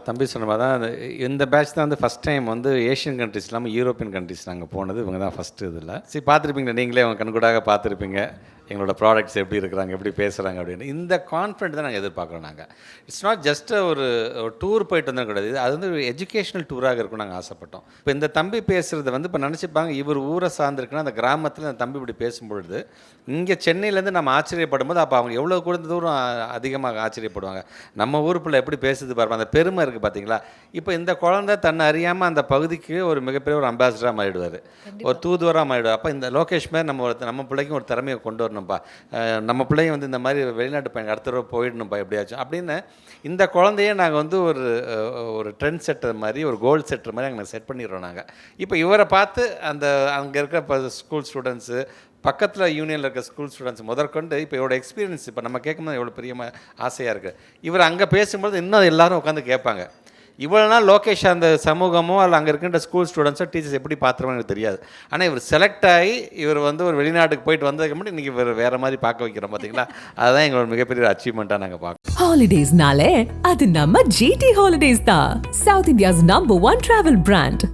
தம்பி சொன்ன மாதிரி தான் இந்த பேட்ச் தான் வந்து ஃபஸ்ட் டைம் வந்து ஏஷியன் கண்ட்ரிஸ் இல்லாமல் யூரோப்பியன் கண்ட்ரிஸ் நாங்கள் போனது. இவங்க தான் ஃபஸ்ட்டு இதில். சரி, பார்த்துருப்பீங்க நீங்களே, அவங்க கண்கூடாக பார்த்துருப்பீங்க எங்களோட ப்ராடக்ட்ஸ் எப்படி இருக்கிறாங்க, எப்படி பேசுகிறாங்க அப்படின்னு. இந்த கான்ஃபிடென்ட் தான் நாங்கள் எதிர்பார்க்குறோம். நாங்கள் இட்ஸ் நாட் ஜஸ்ட் ஒரு டூர் போயிட்டு வந்தால் கிடையாது, அது வந்து ஒரு எஜுகேஷ்னல் டூராக இருக்கும் நாங்கள் ஆசைப்பட்டோம். இப்போ இந்த தம்பி பேசுகிறது வந்து இப்போ நினச்சிப்பாங்க இவர் ஊரை சார்ந்திருக்குன்னா அந்த கிராமத்தில் அந்த தம்பி இப்படி பேசும்பொழுது இங்கே சென்னையிலேருந்து நம்ம ஆச்சரியப்படும் போது அப்போ அவங்க எவ்வளோ கூட தூரம் அதிகமாக ஆச்சரியப்படுவாங்க. நம்ம ஊர் பிள்ளை எப்படி பேசுது பாருங்கள், அந்த பெருமை இருக்குது பார்த்தீங்களா. இப்போ இந்த குழந்தை தன்னை அறியாமல் அந்த பகுதிக்கு ஒரு மிகப்பெரிய ஒரு அம்பாசிடராக மாறிடுவார், ஒரு தூதுவராக மாறிடுவார். அப்போ இந்த லோகேஷ் மாதிரி நம்ம பிள்ளைக்கும் ஒரு திறமையை கொண்டு வரணும்ப்பா, நம்ம பிள்ளைங்க வந்து இந்த மாதிரி வெளிநாட்டு பையன் அடுத்த தடவை போயிடணும்ப்பா எப்படியாச்சும் அப்படின்னு இந்த குழந்தையே நாங்கள் வந்து ஒரு ட்ரெண்ட் செட்டர் மாதிரி, ஒரு கோல் செட்டர் மாதிரி அங்கே செட் பண்ணிடுறோம் நாங்கள். இப்போ இவரை பார்த்து அங்கே இருக்க இப்போ ஸ்கூல் ஸ்டூடெண்ட்ஸு, பக்கத்தில் யூனியனில் இருக்க ஸ்கூல் ஸ்டூடெண்ட்ஸ் முதற்கொண்டு இப்போ இவரோட எக்ஸ்பீரியன்ஸ் இப்போ நம்ம கேட்கும்போது எவ்வளோ பெரிய ஆசையாக இருக்குது. இவர் அங்கே பேசும்போது இன்னும் எல்லோரும் உட்காந்து கேட்பாங்க, இவ்வளோ நாள் லோகேஷ் அந்த சமூகமோ அல்ல அங்கே இருக்கின்ற ஸ்கூல் ஸ்டூடெண்ட்ஸோ டீச்சர்ஸ் எப்படி பார்த்துருவாங்க எனக்கு தெரியாது. ஆனால் இவர் செலக்ட் ஆகி இவர் வந்து ஒரு வெளிநாட்டுக்கு போயிட்டு வந்ததுக்கு மட்டும் இன்றைக்கி இவர் வேறு மாதிரி பார்க்க வைக்கிறோம் பார்த்தீங்களா. அதுதான் எங்களோட மிகப்பெரிய அச்சீவ்மெண்ட்டாக நாங்கள் பார்க்கணும். ஹாலிடேஸ்னாலே அது நம்ம GT ஹாலிடேஸ் தான், south India's number 1 travel brand.